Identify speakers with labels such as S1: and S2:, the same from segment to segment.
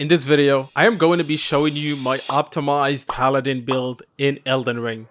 S1: In this video, I am going to be showing you my optimized Paladin build in Elden Ring.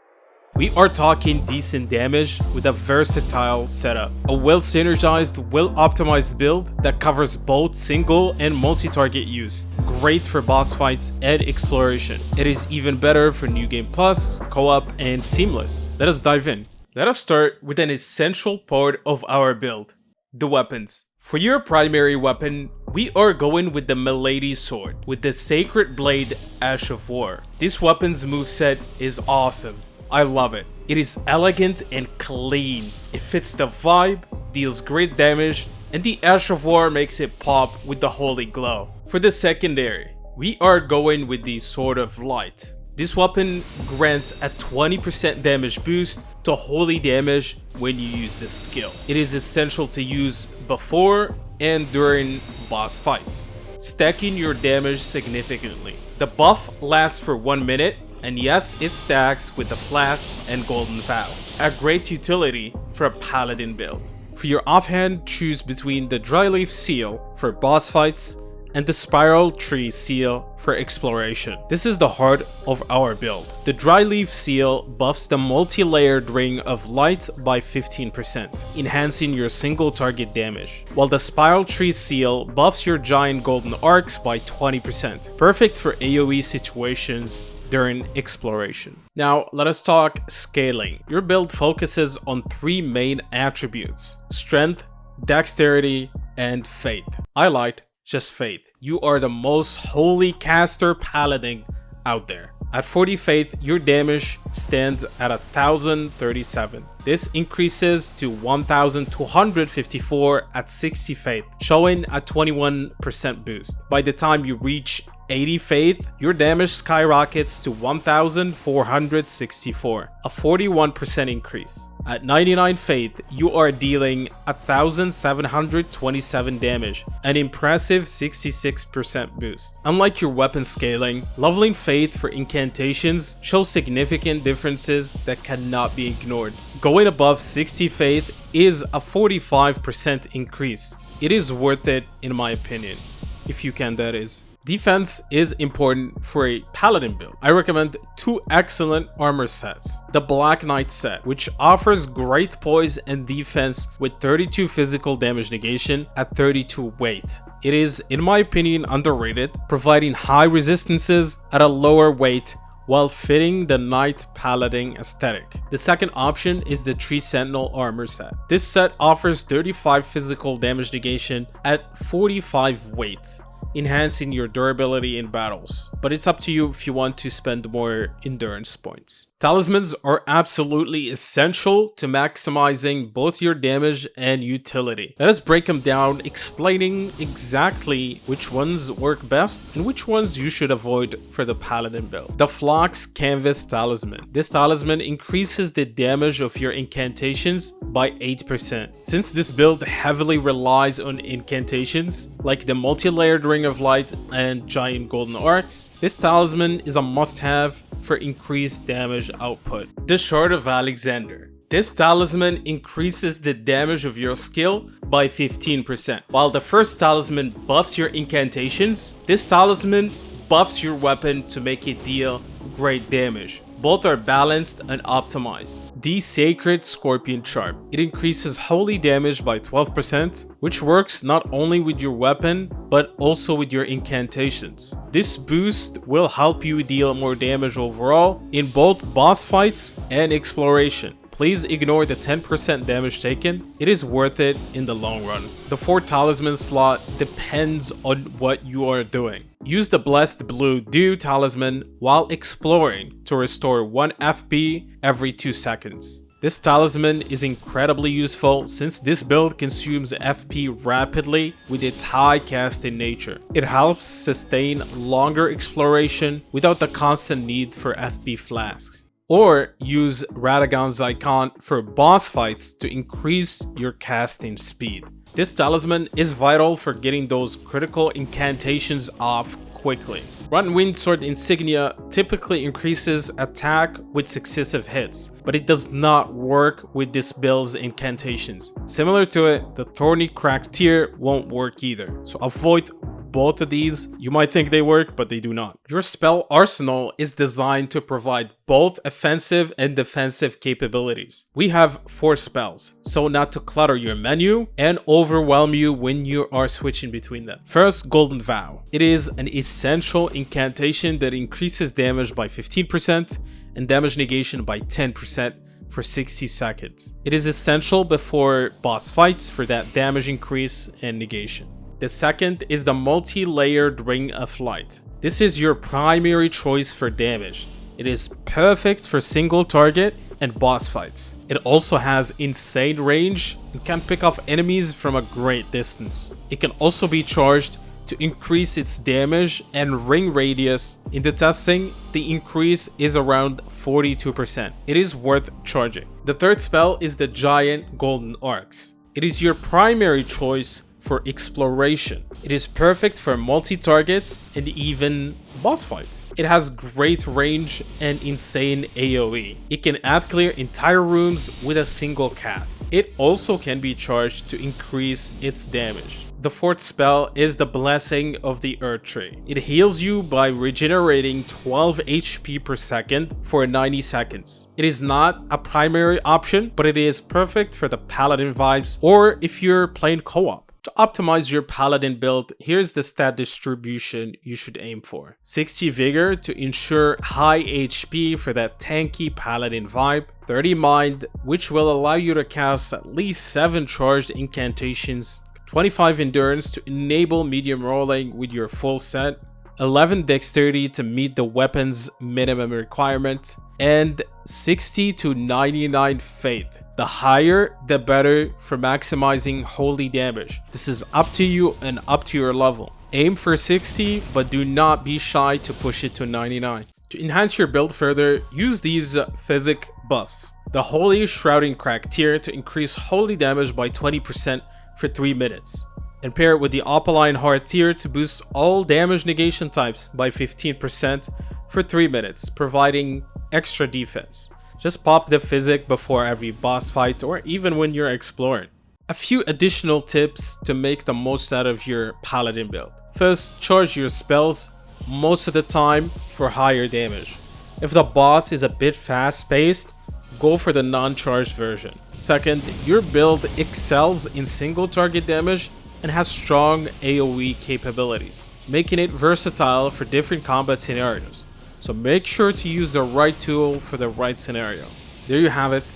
S1: We are talking decent damage with a versatile setup. A well-synergized, well-optimized build that covers both single and multi-target use. Great for boss fights and exploration. It is even better for New Game Plus, co-op, and seamless. Let us dive in. Let us start with an essential part of our build, the weapons. For your primary weapon, we are going with the Milady Sword with the Sacred Blade Ash of War. This weapon's moveset is awesome. I love it. It is elegant and clean. It fits the vibe, deals great damage, and the Ash of War makes it pop with the Holy Glow. For the secondary, we are going with the Sword of Light. This weapon grants a 20% damage boost to holy damage when you use this skill. It is essential to use before and during boss fights, stacking your damage significantly. The buff lasts for 1 minute, and yes, it stacks with the Flask and Golden Vow. A great utility for a Paladin build. For your offhand, choose between the Dryleaf Seal for boss fights and the Spiral Tree Seal for exploration. This is the heart of our build. The Dryleaf Seal buffs the multi-layered Ring of Light by 15%, enhancing your single target damage, while the Spiral Tree Seal buffs your giant golden arcs by 20%, perfect for AoE situations during exploration. Now, let us talk scaling. Your build focuses on 3 main attributes: strength, dexterity, and faith. I lied. Just faith. You are the most holy caster paladin out there. At 40 faith, your damage stands at 1037. This increases to 1254 at 60 faith, showing a 21% boost. By the time you reach 80 faith, your damage skyrockets to 1464, a 41% increase. At 99 faith, you are dealing 1727 damage, an impressive 66% boost. Unlike your weapon scaling, leveling faith for incantations shows significant differences that cannot be ignored. Going above 60 faith is a 45% increase. It is worth it in my opinion, if you can, that is. Defense is important for a Paladin build. I recommend 2 excellent armor sets. The Black Knight set, which offers great poise and defense with 32 physical damage negation at 32 weight. It is, in my opinion, underrated, providing high resistances at a lower weight while fitting the Knight Paladin aesthetic. The second option is the Tree Sentinel armor set. This set offers 35 physical damage negation at 45 weight, enhancing your durability in battles, but it's up to you if you want to spend more endurance points. Talismans are absolutely essential to maximizing both your damage and utility. Let us break them down, explaining exactly which ones work best and which ones you should avoid for the Paladin build. The Phlox Canvas Talisman. This talisman increases the damage of your incantations by 8%. Since this build heavily relies on incantations, like the multi-layered Ring of Light and giant golden arcs, this talisman is a must-have for increased damage output. The Shard of Alexander. This talisman increases the damage of your skill by 15%. While the first talisman buffs your incantations, this talisman buffs your weapon to make it deal great damage. Both are balanced and optimized. The Sacred Scorpion Charm. It increases holy damage by 12%, which works not only with your weapon, but also with your incantations. This boost will help you deal more damage overall in both boss fights and exploration. Please ignore the 10% damage taken. It is worth it in the long run. The 4 talisman slot depends on what you are doing. Use the Blessed Blue Dew talisman while exploring to restore 1 FP every 2 seconds. This talisman is incredibly useful since this build consumes FP rapidly with its high casting nature. It helps sustain longer exploration without the constant need for FP flasks. Or use Radagon's Icon for boss fights to increase your casting speed. This talisman is vital for getting those critical incantations off quickly. Rotten Windsword Insignia typically increases attack with successive hits, but it does not work with this build's incantations. Similar to it, the Thorny Crack tier won't work either, so avoid both of these, you might think they work, but they do not. Your spell arsenal is designed to provide both offensive and defensive capabilities. We have 4 spells, so not to clutter your menu and overwhelm you when you are switching between them. First, Golden Vow. It is an essential incantation that increases damage by 15% and damage negation by 10% for 60 seconds. It is essential before boss fights for that damage increase and negation. The second is the multi-layered Ring of Light. This is your primary choice for damage. It is perfect for single target and boss fights. It also has insane range and can pick off enemies from a great distance. It can also be charged to increase its damage and ring radius. In the testing, the increase is around 42%. It is worth charging. The third spell is the Giant Golden Arcs. It is your primary choice for exploration. It is perfect for multi-targets and even boss fights. It has great range and insane AoE. It can clear entire rooms with a single cast. It also can be charged to increase its damage. The fourth spell is the Blessing of the Erdtree. It heals you by regenerating 12 HP per second for 90 seconds. It is not a primary option, but it is perfect for the Paladin vibes or if you're playing co-op. To optimize your Paladin build, here's the stat distribution you should aim for. 60 Vigor to ensure high HP for that tanky Paladin vibe. 30 Mind, which will allow you to cast at least 7 charged incantations. 25 Endurance to enable medium rolling with your full set. 11 Dexterity to meet the weapon's minimum requirement. And 60 to 99 Faith. The higher, the better for maximizing holy damage. This is up to you and up to your level. Aim for 60, but do not be shy to push it to 99. To enhance your build further, use these physic buffs. The Holy Shrouding Crack tier to increase holy damage by 20% for 3 minutes. And pair it with the Opaline Heart tier to boost all damage negation types by 15% for 3 minutes, providing extra defense. Just pop the physic before every boss fight or even when you're exploring. A few additional tips to make the most out of your Paladin build. First, charge your spells most of the time for higher damage. If the boss is a bit fast-paced, go for the non-charged version. Second, your build excels in single target damage and has strong AoE capabilities, making it versatile for different combat scenarios. So make sure to use the right tool for the right scenario. There you have it,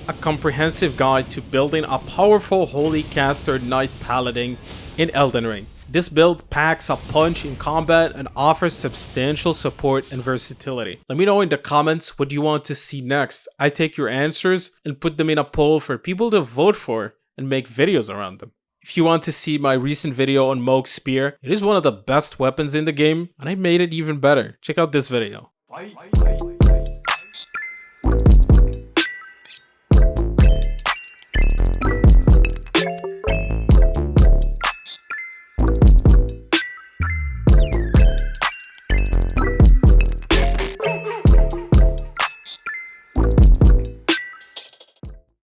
S1: a comprehensive guide to building a powerful Holy Caster Knight Paladin in Elden Ring. This build packs a punch in combat and offers substantial support and versatility. Let me know in the comments what you want to see next. I take your answers and put them in a poll for people to vote for and make videos around them. If you want to see my recent video on Moog's Spear, it is one of the best weapons in the game and I made it even better. Check out this video.